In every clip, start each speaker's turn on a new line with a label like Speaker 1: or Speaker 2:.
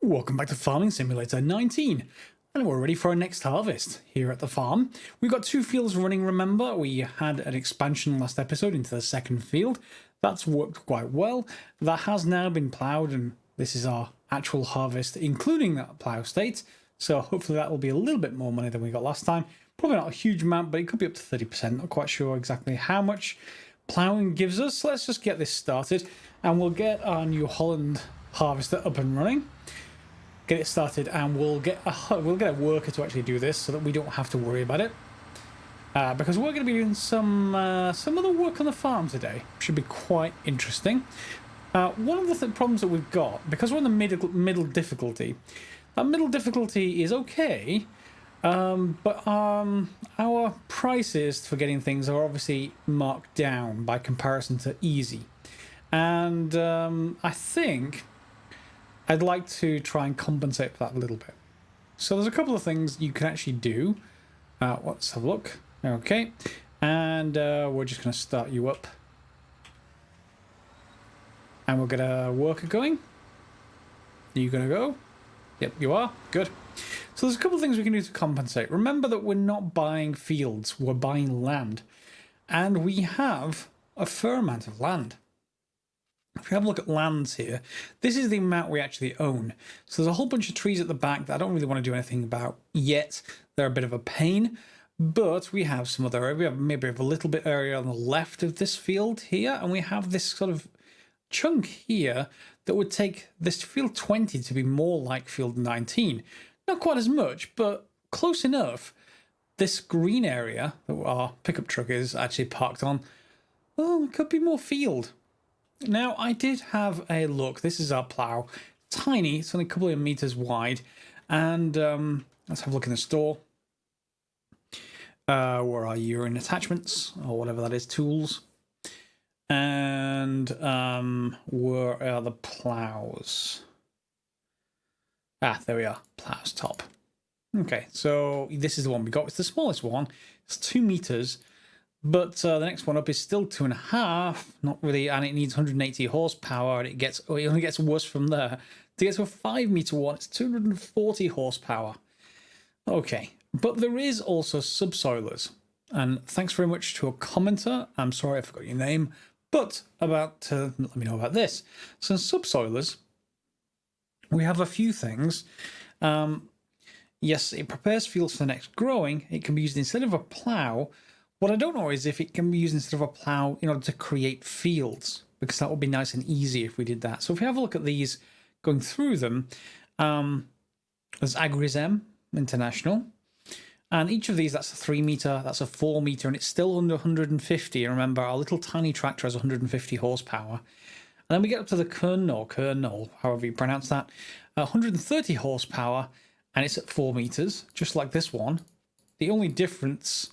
Speaker 1: Welcome back to Farming Simulator 19, and we're ready for our next harvest here at the farm. We've got two fields running, remember. We had an expansion last episode into the second field. That's worked quite well. That has now been ploughed, and this is our actual harvest, including that plough state. So hopefully that will be a little bit more money than we got last time. Probably not a huge amount, but it could be up to 30%. Not quite sure exactly how much ploughing gives us. So let's just get this started, and we'll get our New Holland harvester up and running. Get it started, and we'll get a worker to actually do this so that we don't have to worry about it. Because we're going to be doing some other work on the farm today. Should be quite interesting. One of the problems that we've got, because we're in the middle difficulty, that middle difficulty is okay, but our prices for getting things are obviously marked down by comparison to easy. And I think I'd like to try and compensate for that a little bit. So there's a couple of things you can actually do. Let's have a look. Okay. And we're just going to start you up. And we'll get a worker going. Are you going to go? Yep, you are. Good. So there's a couple of things we can do to compensate. Remember that we're not buying fields. We're buying land. And we have a fair amount of land. If we have a look at lands here, this is the amount we actually own. So there's a whole bunch of trees at the back that I don't really want to do anything about yet. They're a bit of a pain, but we have some other area. We have maybe a little bit area on the left of this field here, and we have this sort of chunk here that would take this field 20 to be more like field 19. Not quite as much, but close enough. This green area that our pickup truck is actually parked on, well, it could be more field. Now, I did have a look. This is our plough. Tiny. It's only a couple of meters wide. And let's have a look in the store. Where are you? In attachments, or whatever that is, tools. And where are the ploughs? Ah, there we are. Ploughs top. Okay, so this is the one we got. It's the smallest one. It's 2 meters. But the next one up is still 2.5, not really, and it needs 180 horsepower, and it only gets worse from there. To get to a 5-meter one, it's 240 horsepower. Okay, but there is also subsoilers, and thanks very much to a commenter. I'm sorry I forgot your name, but let me know about this. So in subsoilers, we have a few things. Yes, it prepares fields for the next growing. It can be used instead of a plough. What I don't know is if it can be used instead of a plough in order to create fields, because that would be nice and easy if we did that. So if we have a look at these, going through them, there's Agrism International, and each of these, that's a 3-meter, that's a 4-meter, and it's still under 150. And remember, our little tiny tractor has 150 horsepower. And then we get up to the Kernol, however you pronounce that, 130 horsepower, and it's at 4 meters, just like this one. The only difference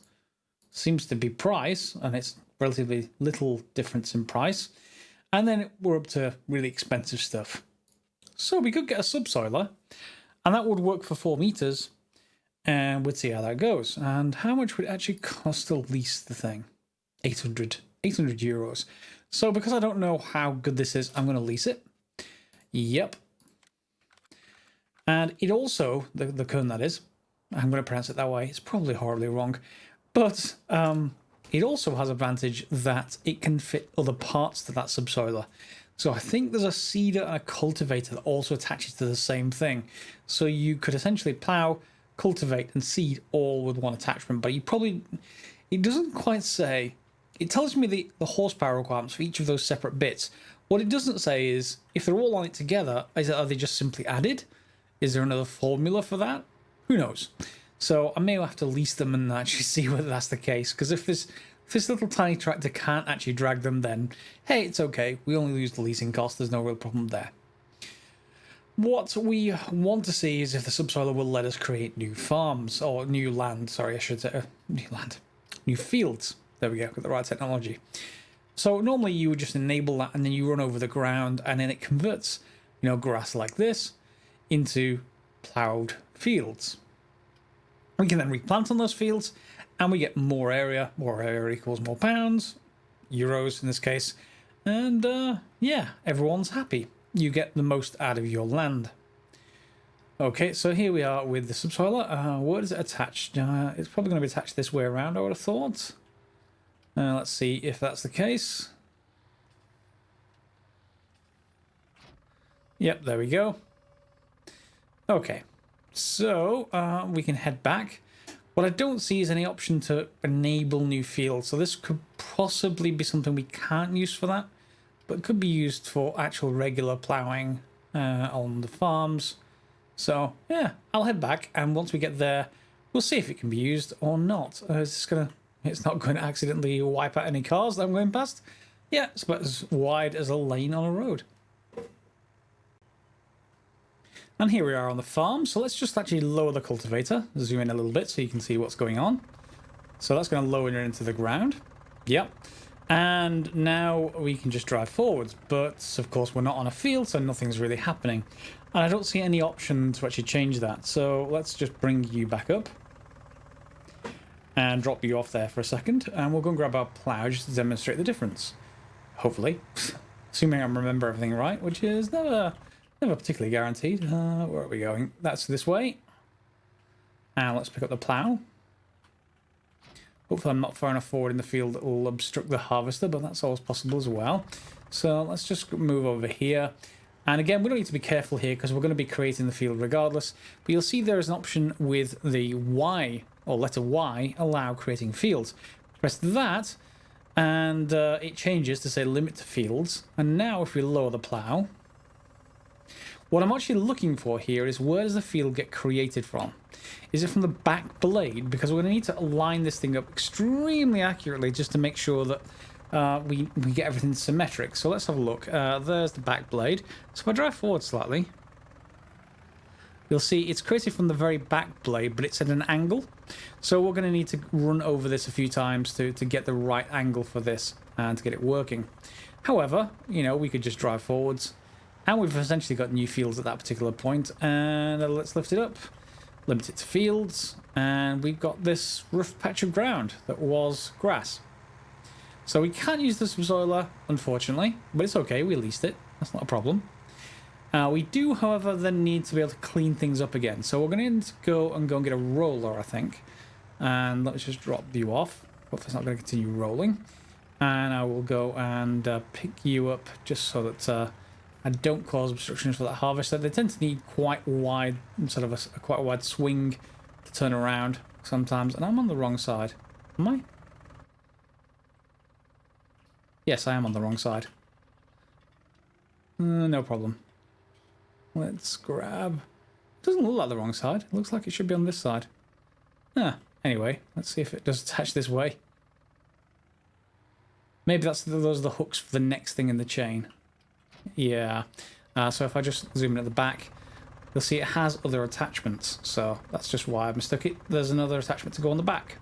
Speaker 1: seems to be price, and it's relatively little difference in price. And then we're up to really expensive stuff. So we could get a subsoiler, and that would work for 4 meters, and we'd see how that goes. And how much would it actually cost to lease the thing? 800 euros. So because I don't know how good this is, I'm going to lease it. Yep. And it also, the Kern that is, I'm going to pronounce it that way, it's probably horribly wrong. But it also has advantage that it can fit other parts to that subsoiler. So I think there's a seeder and a cultivator that also attaches to the same thing. So you could essentially plough, cultivate, and seed all with one attachment. But it doesn't quite say. It tells me the horsepower requirements for each of those separate bits. What it doesn't say is if they're all on it together, are they just simply added? Is there another formula for that? Who knows? So I may have to lease them and actually see whether that's the case. Because if this little tiny tractor can't actually drag them, then hey, it's okay. We only lose the leasing cost. There's no real problem there. What we want to see is if the subsoiler will let us create new farms, or new land. Sorry, I should say new fields. There we go. Got the right technology. So normally you would just enable that, and then you run over the ground, and then it converts, grass like this into ploughed fields. We can then replant on those fields, and we get more area. More area equals more pounds, euros in this case. And yeah, everyone's happy. You get the most out of your land. Okay, so here we are with the subsoiler. Where is it attached? It's probably going to be attached this way around, I would have thought. Let's see if that's the case. Yep, there we go. Okay, so we can head back. What I don't see is any option to enable new fields, so this could possibly be something we can't use for that, but it could be used for actual regular ploughing on the farms. So yeah, I'll head back, and once we get there, we'll see if it can be used or not. It's not going to accidentally wipe out any cars that I'm going past. Yeah, it's about as wide as a lane on a road. And here we are on the farm, so let's just actually lower the cultivator, zoom in a little bit so you can see what's going on. So that's going to lower it into the ground. Yep. And now we can just drive forwards, but of course we're not on a field, so nothing's really happening. And I don't see any option to actually change that, so let's just bring you back up and drop you off there for a second, and we'll go and grab our plough just to demonstrate the difference. Hopefully. Assuming I remember everything right, which is never particularly guaranteed. Where are we going? That's this way. And let's pick up the plough. Hopefully I'm not far enough forward in the field that will obstruct the harvester, but that's always possible as well. So let's just move over here. And again, we don't need to be careful here because we're going to be creating the field regardless. But you'll see there is an option with the Y, or letter Y, allow creating fields. Press that, and it changes to say limit to fields. And now if we lower the plough, what I'm actually looking for here is where does the field get created from? Is it from the back blade? Because we're going to need to align this thing up extremely accurately just to make sure that we get everything symmetric. So let's have a look. There's the back blade. So if I drive forward slightly, you'll see it's created from the very back blade, but it's at an angle. So we're going to need to run over this a few times to get the right angle for this and to get it working. However, you know, we could just drive forwards. And we've essentially got new fields at that particular point. And let's lift it up, limit it to fields, and we've got this rough patch of ground that was grass. So we can't use the subsoiler, unfortunately, but it's okay, we leased it. That's not a problem. We do, however, then need to be able to clean things up again. So we're going to need to go and get a roller, I think. And let's just drop you off. Hopefully it's not going to continue rolling. And I will go and pick you up just so that I don't cause obstructions for that harvester. They tend to need quite wide, sort of a quite wide swing to turn around sometimes. And I'm on the wrong side. Am I? Yes, I am on the wrong side. No problem. Let's grab... It doesn't look like the wrong side. It looks like it should be on this side. Anyway, let's see if it does attach this way. Maybe those are the hooks for the next thing in the chain. Yeah. So if I just zoom in at the back, you'll see it has other attachments. So that's just why I mistook it. There's another attachment to go on the back.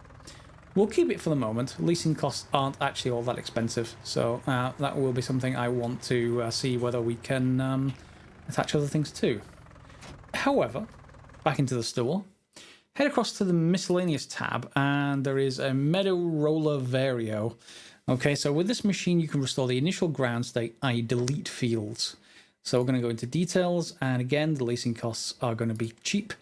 Speaker 1: We'll keep it for the moment. Leasing costs aren't actually all that expensive. So that will be something I want to see whether we can attach other things to. However, back into the store. Head across to the miscellaneous tab, and there is a Meadow Roller Vario. Okay, so with this machine, you can restore the initial ground state, i.e. delete fields. So we're going to go into details, and again, the leasing costs are going to be cheap.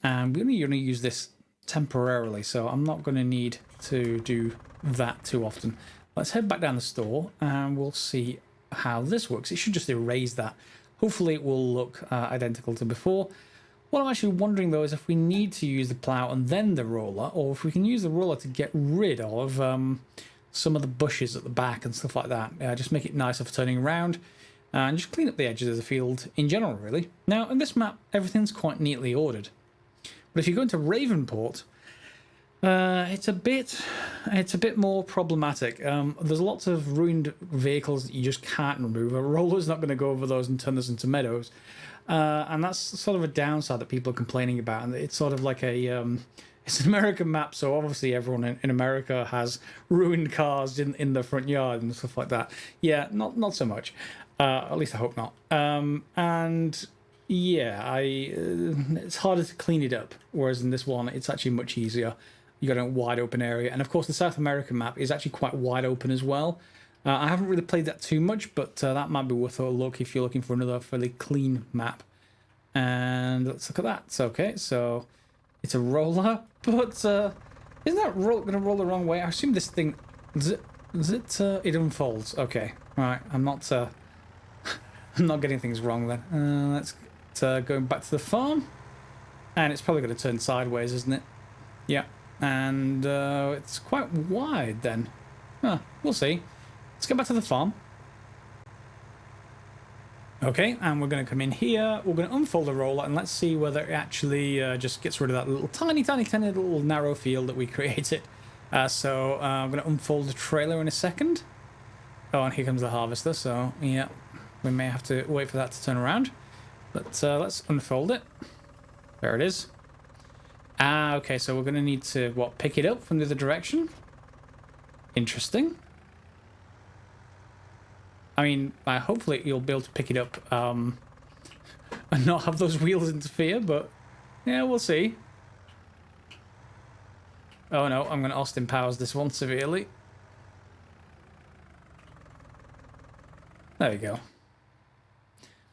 Speaker 1: And we're only going to use this temporarily, so I'm not going to need to do that too often. Let's head back down the store, and we'll see how this works. It should just erase that. Hopefully it will look identical to before. What I'm actually wondering, though, is if we need to use the plough and then the roller, or if we can use the roller to get rid of some of the bushes at the back and stuff like that. Just make it nicer for turning around and just clean up the edges of the field in general, really. Now, in this map, everything's quite neatly ordered. But if you go into Ravenport, it's a bit more problematic. There's lots of ruined vehicles that you just can't remove. A roller's not going to go over those and turn those into meadows. And that's sort of a downside that people are complaining about. And it's sort of like it's an American map, so obviously everyone in America has ruined cars in their front yard and stuff like that. Yeah, not so much. At least I hope not. And yeah, it's harder to clean it up, whereas in this one, it's actually much easier. You got a wide open area, and of course the South American map is actually quite wide open as well. I haven't really played that too much, but that might be worth a look if you're looking for another fairly clean map. And let's look at that. Okay, so it's a roller, but isn't that going to roll the wrong way? I assume this thing, it unfolds. Okay, right. I'm not getting things wrong then. Let's going back to the farm, and it's probably going to turn sideways, isn't it? Yeah, and it's quite wide then. We'll see. Let's go back to the farm. Okay, and we're going to come in here. We're going to unfold the roller, and let's see whether it actually just gets rid of that little tiny little narrow field that we created. So I'm going to unfold the trailer in a second. Oh, and here comes the harvester, so yeah, we may have to wait for that to turn around. But let's unfold it. There it is. Okay, so we're going to need to, pick it up from the other direction? Interesting. I mean, hopefully you'll be able to pick it up and not have those wheels interfere, but yeah, we'll see. Oh no, I'm going to Austin Powers this one severely. There we go.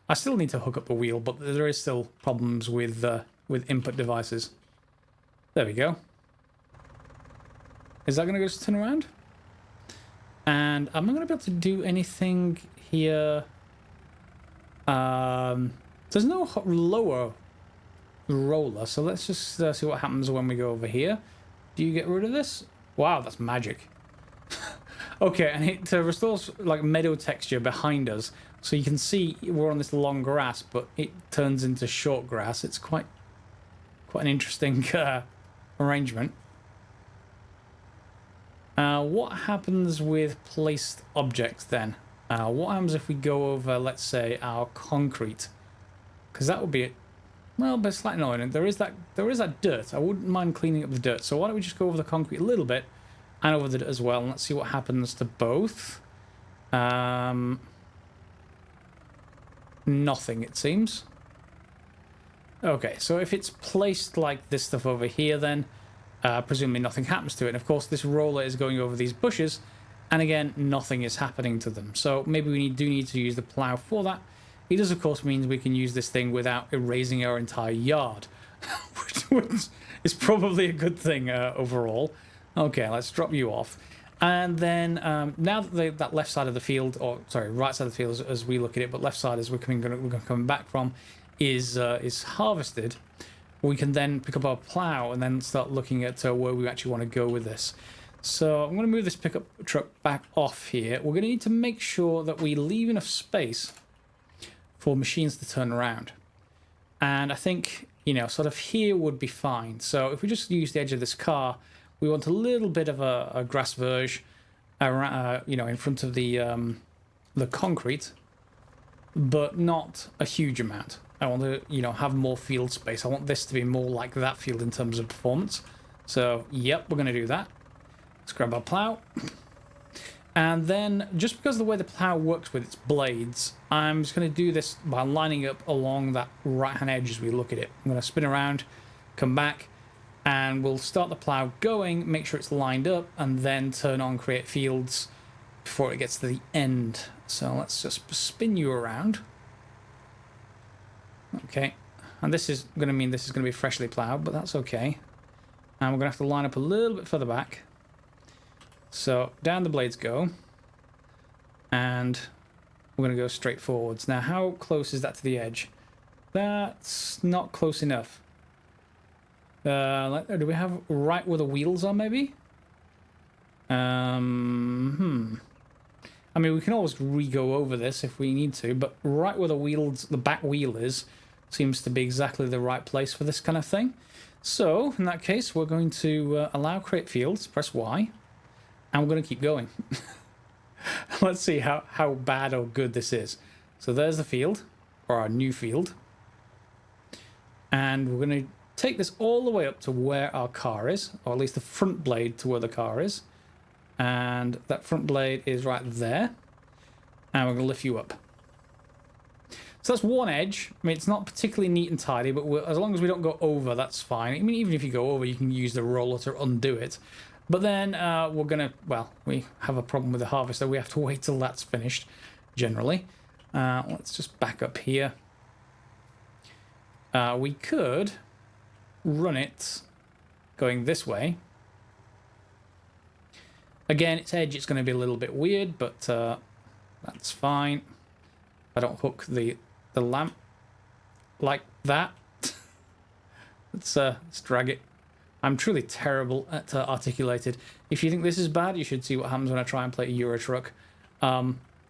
Speaker 1: I still need to hook up the wheel, but there is still problems with input devices. There we go. Is that going to just turn around? And am I going to be able to do anything here? There's no lower roller, so let's just see what happens when we go over here. Do you get rid of this? Wow, that's magic. Okay, and it restores like meadow texture behind us, so you can see we're on this long grass, but it turns into short grass. It's quite an interesting arrangement. What happens with placed objects then? What happens if we go over, let's say, our concrete? Because that would be, well, but slightly annoying. There is that dirt. I wouldn't mind cleaning up the dirt. So why don't we just go over the concrete a little bit and over the dirt as well, and let's see what happens to both. Nothing, it seems. Okay, so if it's placed like this stuff over here, then presumably nothing happens to it. And of course, this roller is going over these bushes, and again, nothing is happening to them. So maybe we do need to use the plow for that. It does, of course, mean we can use this thing without erasing our entire yard, which is probably a good thing overall. Okay, let's drop you off. And then now that that left side of the field, or sorry, right side of the field as we look at it, but left side as we're coming back from, is harvested, we can then pick up our plow and then start looking at where we actually want to go with this. So I'm going to move this pickup truck back off here. We're going to need to make sure that we leave enough space for machines to turn around. And I think, sort of here would be fine. So if we just use the edge of this car, we want a little bit of a grass verge around, in front of the concrete, but not a huge amount. I want to, have more field space. I want this to be more like that field in terms of performance. So, yep, we're going to do that. Let's grab our plow. And then, just because of the way the plow works with its blades, I'm just going to do this by lining up along that right-hand edge as we look at it. I'm going to spin around, come back, and we'll start the plow going, make sure it's lined up, and then turn on create fields before it gets to the end. So let's just spin you around. Okay, and this is going to mean this is going to be freshly plowed, but that's okay. And we're going to have to line up a little bit further back. So down the blades go, and we're going to go straight forwards. Now, how close is that to the edge? That's not close enough. Do we have right where the wheels are, maybe? I mean, we can always re-go over this if we need to, but right where the back wheel is, seems to be exactly the right place for this kind of thing. So, in that case, we're going to allow create fields, press Y, and we're going to keep going. Let's see how bad or good this is. So there's the field, or our new field. And we're going to take this all the way up to where our car is, or at least the front blade to where the car is. And that front blade is right there. And we're going to lift you up. So that's one edge. I mean, it's not particularly neat and tidy, but as long as we don't go over, that's fine. I mean, even if you go over, you can use the roller to undo it. But then we're going to, well, we have a problem with the harvester. We have to wait till that's finished, generally. Let's just back up here. we could run it going this way. Again, its edge, it's going to be a little bit weird, but that's fine. I don't hook the lamp like that. let's drag it. I'm truly terrible at articulated. If you think this is bad, you should see what happens when I try and play a Euro truck.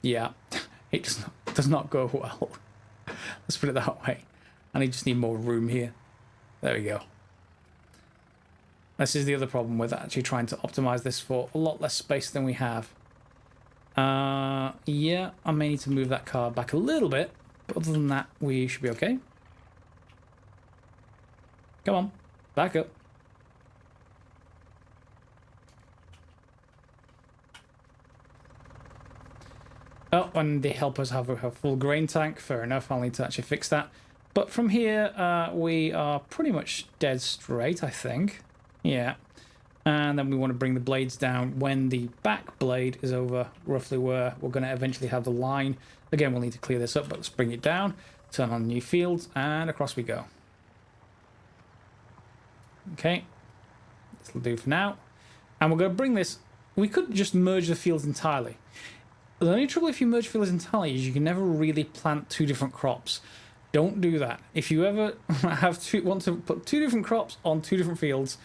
Speaker 1: Yeah, it does not go well. Let's put it that way. And I just need more room here. There we go. This is the other problem with actually trying to optimize this for a lot less space than we have. Yeah, I may need to move that car back a little bit, but other than that, we should be okay. Come on, back up. Oh, and they help us have a full grain tank. Fair enough, I'll need to actually fix that. But from here, we are pretty much dead straight, I think. Yeah. And then we want to bring the blades down when the back blade is over roughly where we're going to eventually have the line. Again, we'll need to clear this up, but let's bring it down, turn on new fields, and across we go. Okay. This will do for now. And we're going to bring this... We could just merge the fields entirely. The only trouble if you merge fields entirely is you can never really plant two different crops. Don't do that. If you ever want to put two different crops on two different fields,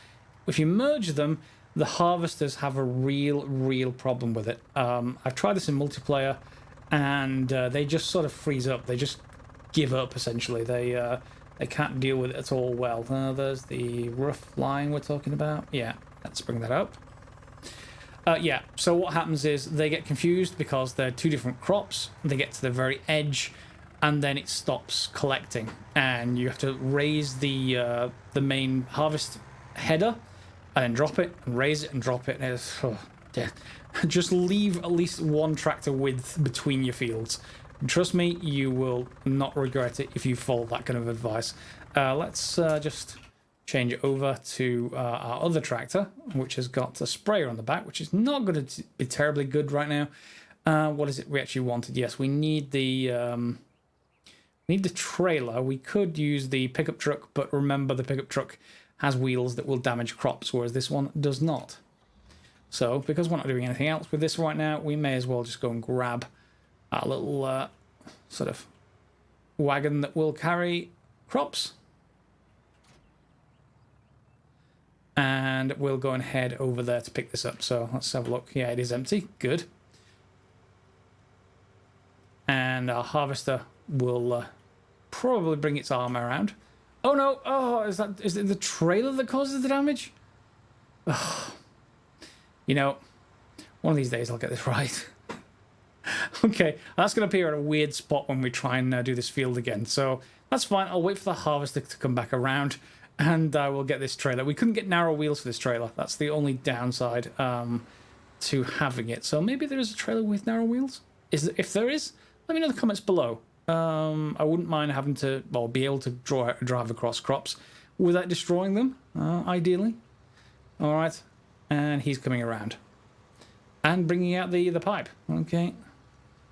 Speaker 1: if you merge them, the harvesters have a real problem with it. I've tried this in multiplayer, and they just sort of freeze up. They just give up, essentially. They can't deal with it at all well. There's the rough line we're talking about. Yeah, let's bring that up. Yeah, so what happens is they get confused because they're two different crops. They get to the very edge, and then it stops collecting, and you have to raise the main harvest header, and then drop it, and raise it, and drop it. And it's, oh, yeah. Just leave at least one tractor width between your fields. Trust me, you will not regret it if you follow that kind of advice. Let's just change it over to our other tractor, which has got a sprayer on the back, which is not going to be terribly good right now. What is it we actually wanted? Yes, we need the trailer. We could use the pickup truck, but remember the pickup truck has wheels that will damage crops, whereas this one does not. So, because we're not doing anything else with this right now, we may as well just go and grab our little sort of wagon that will carry crops. And we'll go and head over there to pick this up. So let's have a look. Yeah, it is empty. Good. And our harvester will probably bring its arm around. Oh no! Oh, is it the trailer that causes the damage? Oh. You know, one of these days I'll get this right. Okay, that's going to appear at a weird spot when we try and do this field again. So that's fine. I'll wait for the harvester to come back around, and I will get this trailer. We couldn't get narrow wheels for this trailer. That's the only downside to having it. So maybe there is a trailer with narrow wheels? If there is, let me know in the comments below. I wouldn't mind having to, well, be able to drive across crops without destroying them, ideally. All right, and he's coming around and bringing out the pipe. Okay,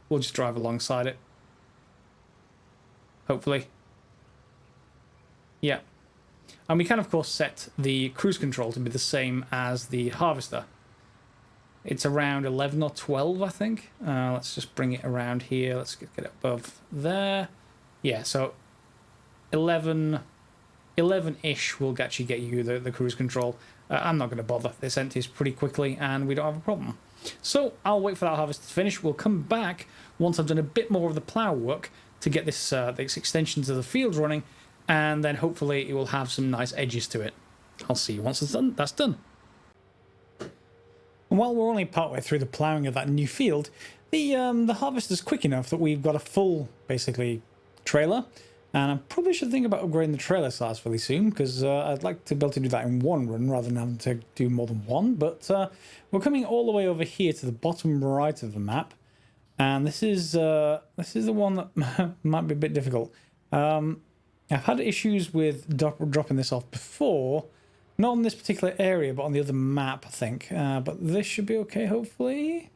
Speaker 1: we'll just drive alongside it. Hopefully. Yeah. And we can, of course, set the cruise control to be the same as the harvester. It's around 11 or 12, I think. Let's just bring it around here. Let's get it above there. Yeah, so 11-ish will actually get you the cruise control. I'm not going to bother. This empties pretty quickly, and we don't have a problem. So I'll wait for that harvester to finish. We'll come back once I've done a bit more of the plough work to get this extensions of the field running, and then hopefully it will have some nice edges to it. I'll see you once it's done. That's done. And while we're only partway through the ploughing of that new field, the harvester's quick enough that we've got a full, basically, trailer. And I probably should think about upgrading the trailer size fairly soon, because I'd like to be able to do that in one run rather than having to do more than one. But we're coming all the way over here to the bottom right of the map, and this is the one that might be a bit difficult. I've had issues with dropping this off before, not on this particular area, but on the other map, I think. But this should be okay, hopefully.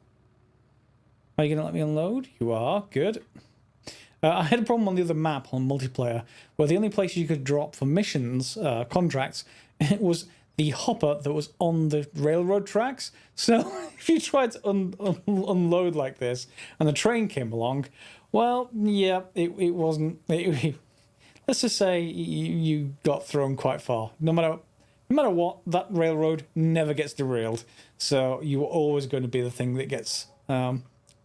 Speaker 1: Are you going to let me unload? You are. Good. I had a problem on the other map on multiplayer where the only places you could drop for missions, contracts, it was the hopper that was on the railroad tracks. So if you tried to unload like this and the train came along, well, yeah, it wasn't. Let's just say you got thrown quite far. No matter what, that railroad never gets derailed. So you're always going to be the thing that gets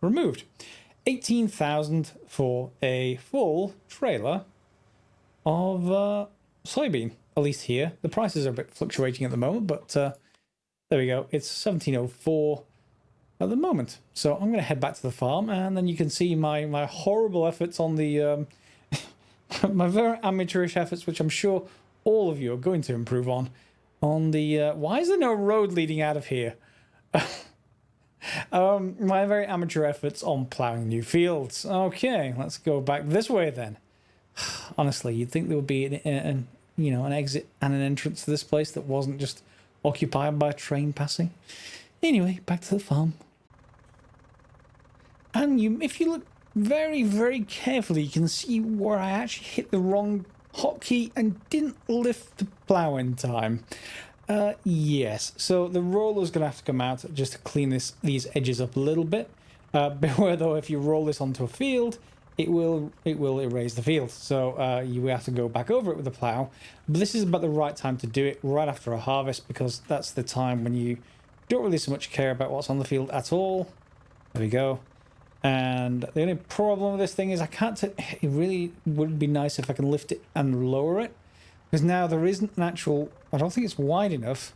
Speaker 1: removed. 18,000 for a full trailer of soybean, at least here. The prices are a bit fluctuating at the moment, but there we go. It's 1704 at the moment. So I'm going to head back to the farm, and then you can see my horrible efforts on the my very amateurish efforts, which I'm sure all of you are going to improve on the why is there no road leading out of here? My very amateur efforts on plowing new fields. Okay, let's go back this way then. Honestly, you'd think there would be an exit and an entrance to this place that wasn't just occupied by a train passing. Anyway, back to the farm. And if you look very, very carefully, you can see where I actually hit the wrong hotkey and didn't lift the plow in time. Yes, so the roller's going to have to come out just to clean these edges up a little bit. Beware though, if you roll this onto a field, it will erase the field. So you have to go back over it with the plow. But this is about the right time to do it, right after a harvest, because that's the time when you don't really so much care about what's on the field at all. There we go. And the only problem with this thing is I can't. It really would be nice if I can lift it and lower it, because now there isn't an actual. I don't think it's wide enough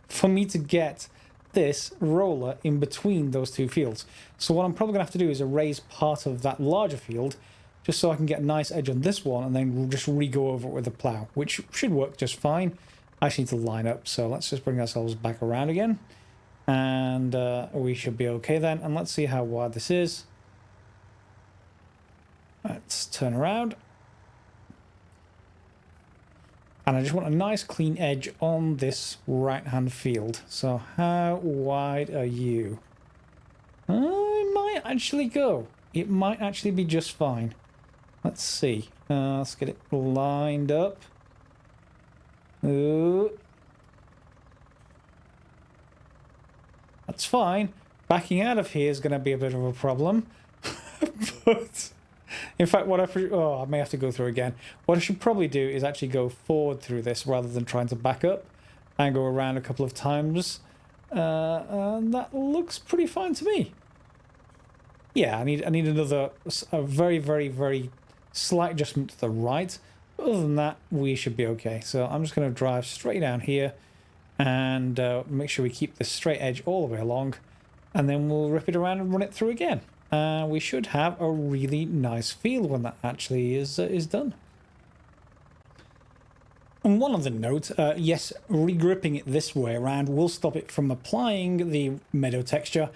Speaker 1: for me to get this roller in between those two fields. So what I'm probably going to have to do is erase part of that larger field, just so I can get a nice edge on this one, and then we'll just re-go over it with the plow, which should work just fine. I just need to line up. So let's just bring ourselves back around again. And we should be okay then. And let's see how wide this is. Let's turn around. And I just want a nice clean edge on this right-hand field. So how wide are you? It might actually go. It might actually be just fine. Let's see. Let's get it lined up. Ooh. That's fine. Backing out of here is going to be a bit of a problem. But in fact, I may have to go through again. What I should probably do is actually go forward through this rather than trying to back up and go around a couple of times. And that looks pretty fine to me. Yeah, I need a very, very, very slight adjustment to the right. Other than that, we should be okay. So I'm just going to drive straight down here and make sure we keep this straight edge all the way along, and then we'll rip it around and run it through again. We should have a really nice field when that actually is done. And one other note, yes, regripping it this way around will stop it from applying the meadow texture,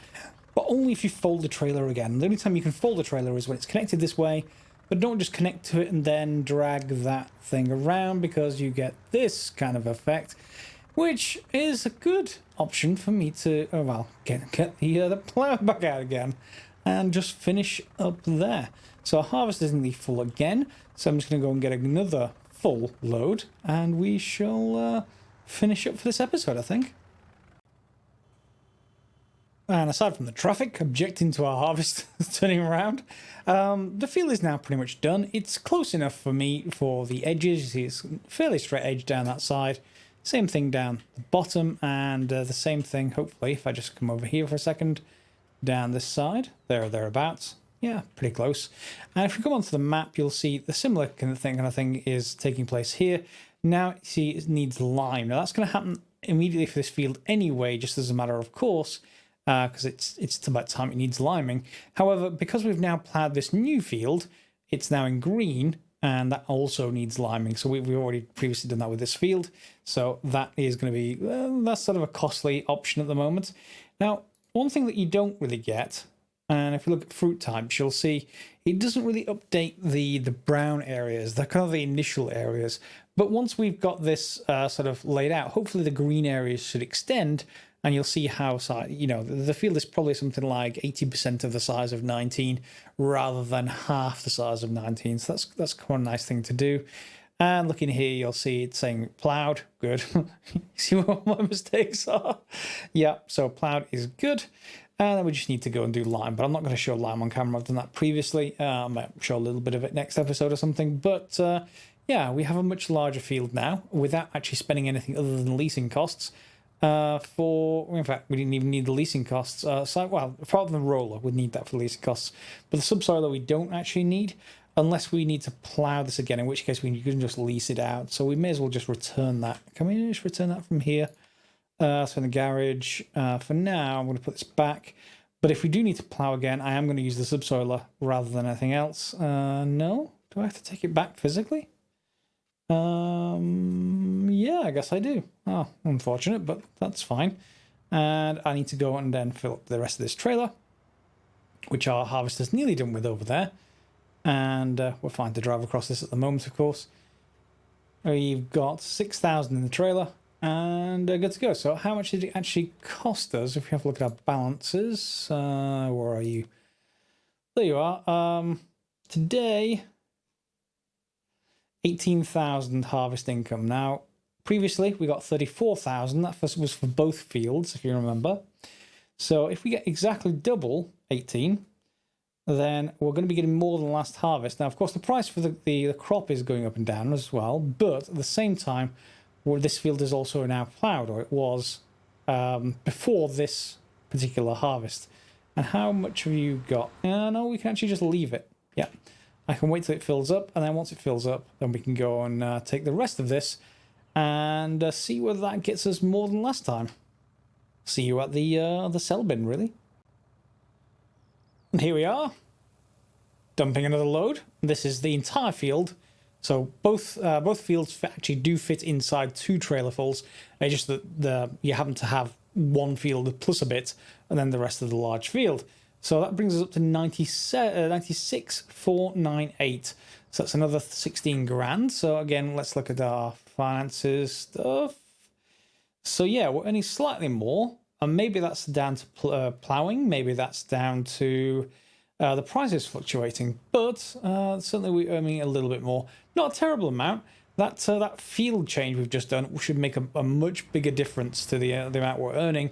Speaker 1: but only if you fold the trailer again. The only time you can fold the trailer is when it's connected this way, but don't just connect to it and then drag that thing around, because you get this kind of effect, which is a good option for me to, get the plow back out again and just finish up there. So our harvest isn't the full again, so I'm just going to go and get another full load, and we shall finish up for this episode, I think. And aside from the traffic objecting to our harvest turning around, the field is now pretty much done. It's close enough for me for the edges. You see it's fairly straight edge down that side. Same thing down the bottom, and the same thing, hopefully, if I just come over here for a second, down this side, there or thereabouts. Yeah, pretty close. And if we come onto the map, you'll see the similar kind of thing is taking place here. Now, see, it needs lime. Now, that's going to happen immediately for this field anyway, just as a matter of course, because it's about time it needs liming. However, because we've now plowed this new field, it's now in green, and that also needs liming. So we've already previously done that with this field. So that is going to be, that's sort of a costly option at the moment. Now, one thing that you don't really get, and if you look at fruit types, you'll see it doesn't really update the brown areas. They're kind of the initial areas. But once we've got this sort of laid out, hopefully the green areas should extend, and you'll see how, you know, the field is probably something like 80% of the size of 19 rather than half the size of 19. So that's quite a nice thing to do. And looking here, you'll see it's saying plowed. Good. See what my mistakes are? Yeah, so plowed is good. And then we just need to go and do lime, but I'm not going to show lime on camera. I've done that previously. I might show a little bit of it next episode or something. But yeah, we have a much larger field now without actually spending anything other than leasing costs. In fact, we didn't even need the leasing costs. Well, apart from the roller, we'd need that for leasing costs. But the subsoiler we don't actually need, unless we need to plow this again, in which case we can just lease it out. So we may as well just return that. Can we just return that from here? So in the garage, for now, I'm going to put this back. But if we do need to plow again, I am going to use the subsoiler rather than anything else. No? Do I have to take it back physically? Yeah, I guess I do. Oh, unfortunate, but that's fine. And I need to go and then fill up the rest of this trailer, which our harvester's nearly done with over there. And we're fine to drive across this at the moment, of course. We've got 6,000 in the trailer. And good to go. So how much did it actually cost us if we have a look at our balances? Where are you? There you are. Today, 18,000 harvest income. Now, previously we got 34,000. That was for both fields, if you remember. So if we get exactly double 18, then we're going to be getting more than last harvest. Now, of course, the price for the crop is going up and down as well. But at the same time, this field is also now ploughed, or it was before this particular harvest. And how much have you got? No, we can actually just leave it. Yeah, I can wait till it fills up, and then once it fills up, then we can go and take the rest of this and see whether that gets us more than last time. See you at the sell bin, really. And here we are, dumping another load. This is the entire field. So both fields actually do fit inside 2 trailerfuls. It's just that you happen to have one field plus a bit, and then the rest of the large field. So that brings us up to 96,498. So that's another 16 grand. So again, let's look at our finances stuff. So yeah, we're earning slightly more, and maybe that's down to ploughing. Maybe that's down to the price is fluctuating, but certainly we're earning a little bit more. Not a terrible amount. That field change we've just done should make a much bigger difference to the amount we're earning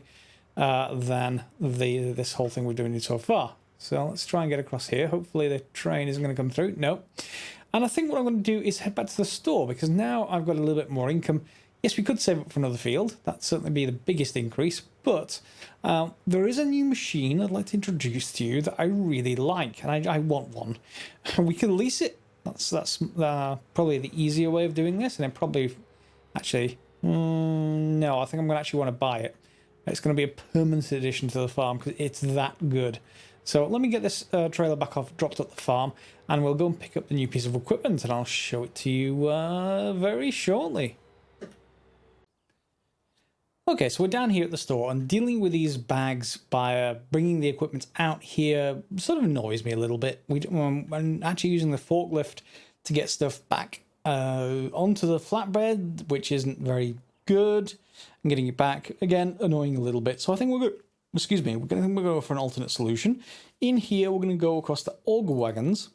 Speaker 1: than this whole thing we're doing so far. So let's try and get across here. Hopefully the train isn't going to come through. No. And I think what I'm going to do is head back to the store, because now I've got a little bit more income. Yes, we could save up for another field. That'd certainly be the biggest increase. But there is a new machine I'd like to introduce to you that I really like, and I want one. We can lease it. That's probably the easier way of doing this, and then probably actually no, I think I'm going to actually want to buy it. It's going to be a permanent addition to the farm because it's that good. So let me get this trailer back off, dropped at the farm, and we'll go and pick up the new piece of equipment, and I'll show it to you very shortly. Okay, so we're down here at the store, and dealing with these bags by bringing the equipment out here sort of annoys me a little bit. I'm actually using the forklift to get stuff back onto the flatbed, which isn't very good. And getting it back, again, annoying a little bit. So I think we're going to go for an alternate solution. In here, we're going to go across the auger wagons.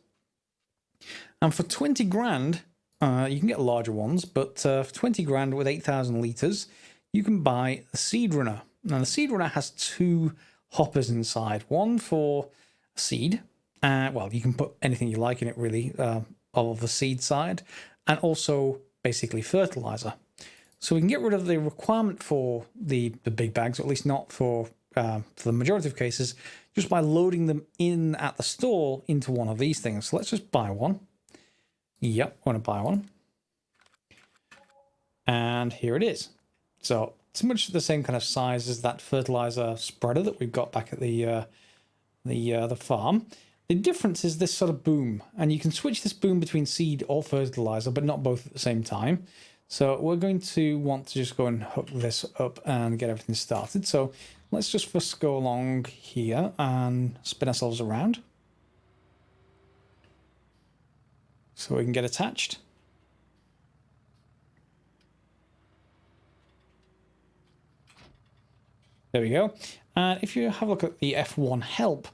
Speaker 1: And for 20 grand, you can get larger ones, but for 20 grand with 8,000 litres, you can buy a seed runner. Now, the seed runner has 2 hoppers inside. One for seed. Well, you can put anything you like in it, really, of the seed side. And also, basically, fertilizer. So we can get rid of the requirement for the big bags, or at least not for the majority of cases, just by loading them in at the store into one of these things. So let's just buy one. Yep, I want to buy one. And here it is. So it's much the same kind of size as that fertilizer spreader that we've got back at the farm. The difference is this sort of boom, and you can switch this boom between seed or fertilizer, but not both at the same time. So we're going to want to just go and hook this up and get everything started. So let's just first go along here and spin ourselves around so we can get attached. There we go. And if you have a look at the F1 help,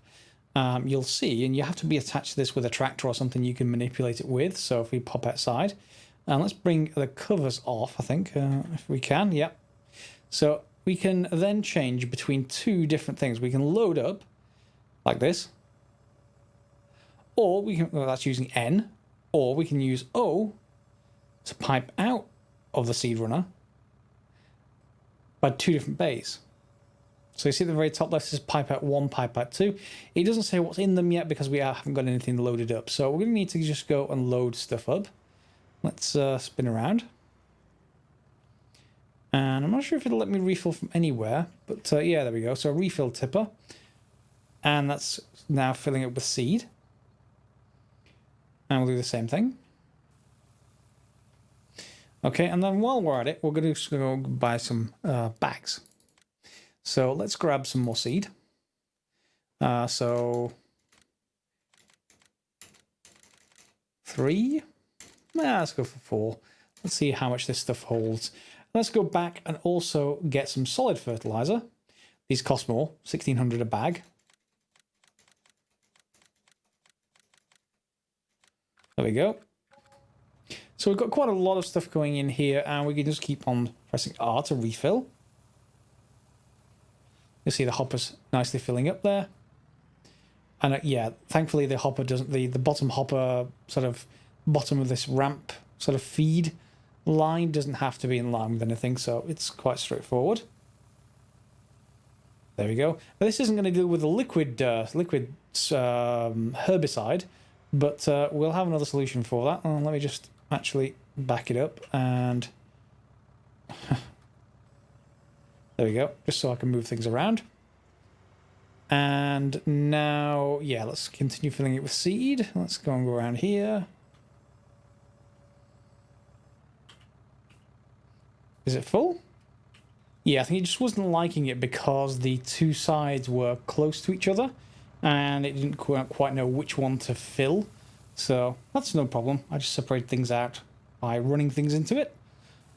Speaker 1: you'll see, and you have to be attached to this with a tractor or something you can manipulate it with. So if we pop outside, and let's bring the covers off, I think, if we can. Yep. So we can then change between two different things. We can load up like this, or we can, well, that's using N, or we can use O to pipe out of the seed runner by two different bays. So you see at the very top left says pipe out 1, pipe out 2. It doesn't say what's in them yet because we haven't got anything loaded up. So we're going to need to just go and load stuff up. Let's spin around. And I'm not sure if it'll let me refill from anywhere, but yeah, there we go. So refill tipper. And that's now filling it with seed. And we'll do the same thing. Okay, and then while we're at it, we're going to just go buy some bags. So let's grab some more seed. So 3. Let's go for 4. Let's see how much this stuff holds. Let's go back and also get some solid fertilizer. These cost more, 1,600 a bag. There we go. So we've got quite a lot of stuff going in here, and we can just keep on pressing R to refill. You'll see the hopper's nicely filling up there. And yeah, thankfully the hopper doesn't, the bottom hopper, sort of bottom of this ramp sort of feed line doesn't have to be in line with anything, so it's quite straightforward. There we go. Now, this isn't going to deal with the liquid herbicide, but we'll have another solution for that. Let me just actually back it up, and there we go, just so I can move things around. And now, yeah, let's continue filling it with seed. Let's go and go around here. Is it full? Yeah, I think it just wasn't liking it because the two sides were close to each other and it didn't quite know which one to fill. So that's no problem. I just separate things out by running things into it.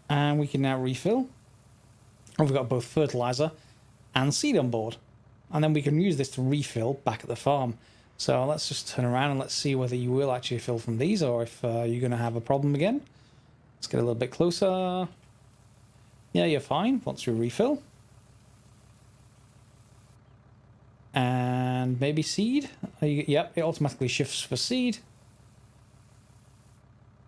Speaker 1: And we can now refill. And we've got both fertilizer and seed on board. And then we can use this to refill back at the farm. So let's just turn around and let's see whether you will actually fill from these or if you're going to have a problem again. Let's get a little bit closer. Yeah, you're fine once we refill. And maybe seed. Yep, it automatically shifts for seed.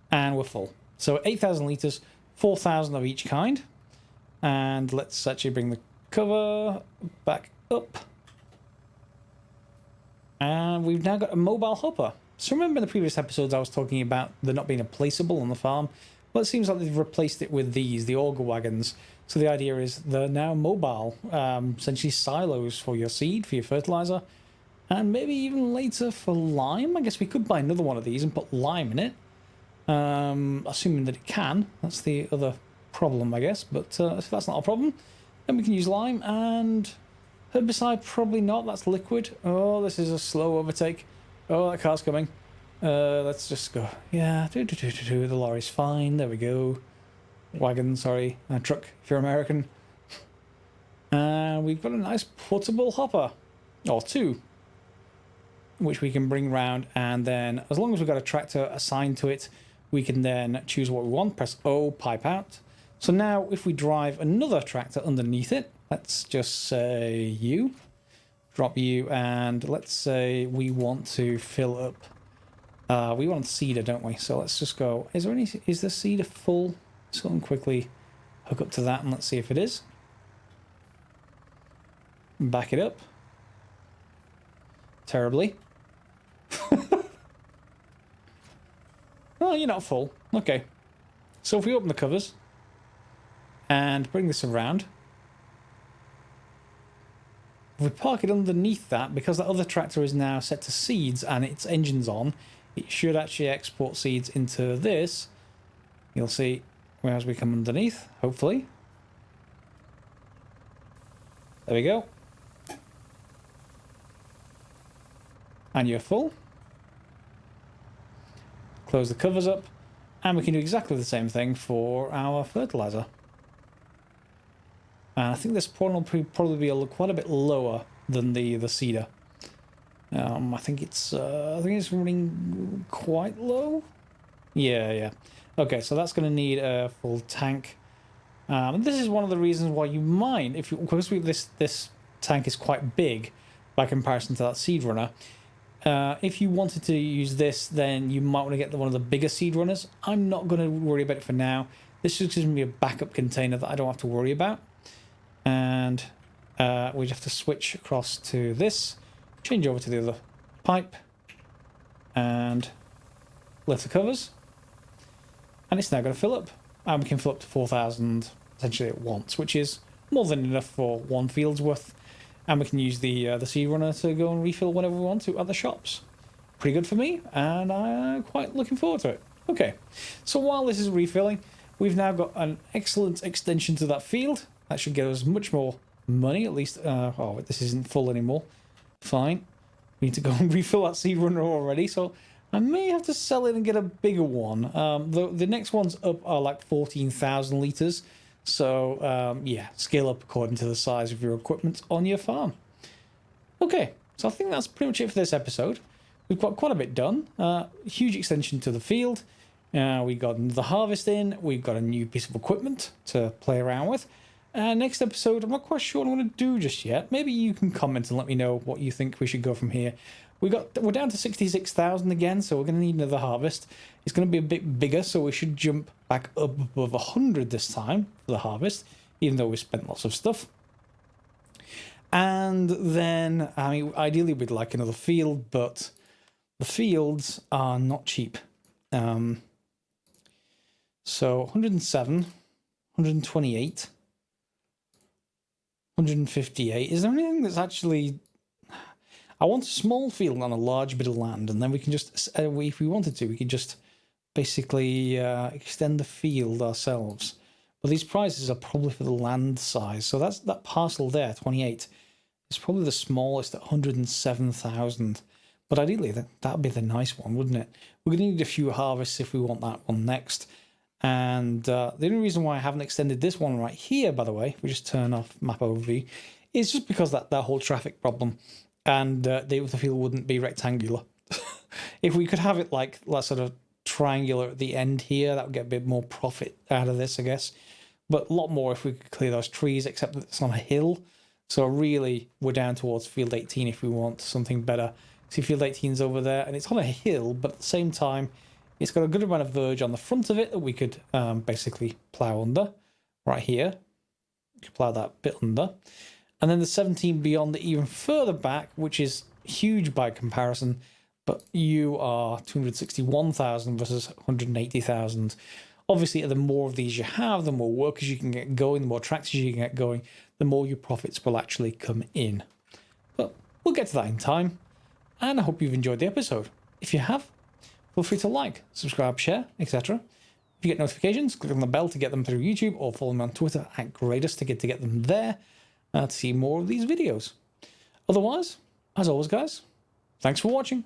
Speaker 1: And we're full. So 8,000 litres, 4,000 of each kind. And let's actually bring the cover back up. And we've now got a mobile hopper. So remember in the previous episodes I was talking about there not being a placeable on the farm? Well, it seems like they've replaced it with these, the auger wagons. So the idea is they're now mobile, essentially silos for your seed, for your fertilizer, and maybe even later for lime. I guess we could buy another one of these and put lime in it, assuming that it can. That's the other problem, I guess. But if that's not a problem, then we can use lime, and herbicide probably not. That's liquid. Oh, this is a slow overtake. Oh, that car's coming. Let's just go. Yeah, the lorry's fine. There we go. Wagon, sorry. Truck, if you're American. We've got a nice portable hopper. Or two. Which we can bring round. And then, as long as we've got a tractor assigned to it, we can then choose what we want. Press O, pipe out. So now, if we drive another tractor underneath it, let's just say U. Drop U. And let's say we want to fill up. We want cedar, don't we? So let's just go. Is the cedar full? So I'll quickly hook up to that and let's see if it is. Back it up. Terribly. Oh, you're not full. Okay. So if we open the covers and bring this around, if we park it underneath that, because that other tractor is now set to seeds and its engine's on, it should actually export seeds into this. You'll see as we come underneath, hopefully. There we go. And you're full. Close the covers up. And we can do exactly the same thing for our fertilizer. And I think this one will probably be quite a bit lower than the cedar. I think it's running quite low. Yeah. Okay, so that's going to need a full tank. And this is one of the reasons why you might, because this tank is quite big by comparison to that seed runner. If you wanted to use this, then you might want to get one of the bigger seed runners. I'm not going to worry about it for now. This is just going to be a backup container that I don't have to worry about. And we have to switch across to this, change over to the other pipe, and lift the covers. And it's now going to fill up. And we can fill up to 4,000 essentially at once, which is more than enough for one field's worth. And we can use the seed runner to go and refill whenever we want to at the shops. Pretty good for me, and I'm quite looking forward to it. Okay, so while this is refilling, we've now got an excellent extension to that field. That should get us much more money, at least. Oh, this isn't full anymore. Fine. We need to go and refill that seed runner already, so I may have to sell it and get a bigger one. The next ones up are like 14,000 litres. So, yeah, scale up according to the size of your equipment on your farm. Okay, so I think that's pretty much it for this episode. We've got quite a bit done. Huge extension to the field. We got the harvest in. We've got a new piece of equipment to play around with. Next episode, I'm not quite sure what I'm going to do just yet. Maybe you can comment and let me know what you think we should go from here. We're down to 66,000 again, so we're going to need another harvest. It's going to be a bit bigger, so we should jump back up above 100 this time for the harvest, even though we spent lots of stuff. And then, I mean, ideally we'd like another field, but the fields are not cheap. So 107, 128, 158. Is there anything that's actually... I want a small field on a large bit of land, and then we can just, if we wanted to, we could just basically extend the field ourselves. But these prices are probably for the land size. So that parcel there, 28, is probably the smallest at 107,000. But ideally, that'd be the nice one, wouldn't it? We're going to need a few harvests if we want that one next. And the only reason why I haven't extended this one right here, by the way, if we just turn off map overview, is just because that whole traffic problem. And the field wouldn't be rectangular. If we could have it like sort of triangular at the end here, that would get a bit more profit out of this, I guess. But a lot more if we could clear those trees, except that it's on a hill. So really, we're down towards field 18 if we want something better. See, field 18 is over there, and it's on a hill, but at the same time, it's got a good amount of verge on the front of it that we could basically plough under. Right here. We could plough that bit under. And then the 17 beyond, even further back, which is huge by comparison, but you are 261,000 versus 180,000. Obviously, the more of these you have, the more workers you can get going, the more tractors you can get going, the more your profits will actually come in. But we'll get to that in time, and I hope you've enjoyed the episode. If you have, feel free to like, subscribe, share, etc. If you get notifications, click on the bell to get them through YouTube, or follow me on Twitter at Greatest to get them there. To see more of these videos. Otherwise, as always, guys, thanks for watching.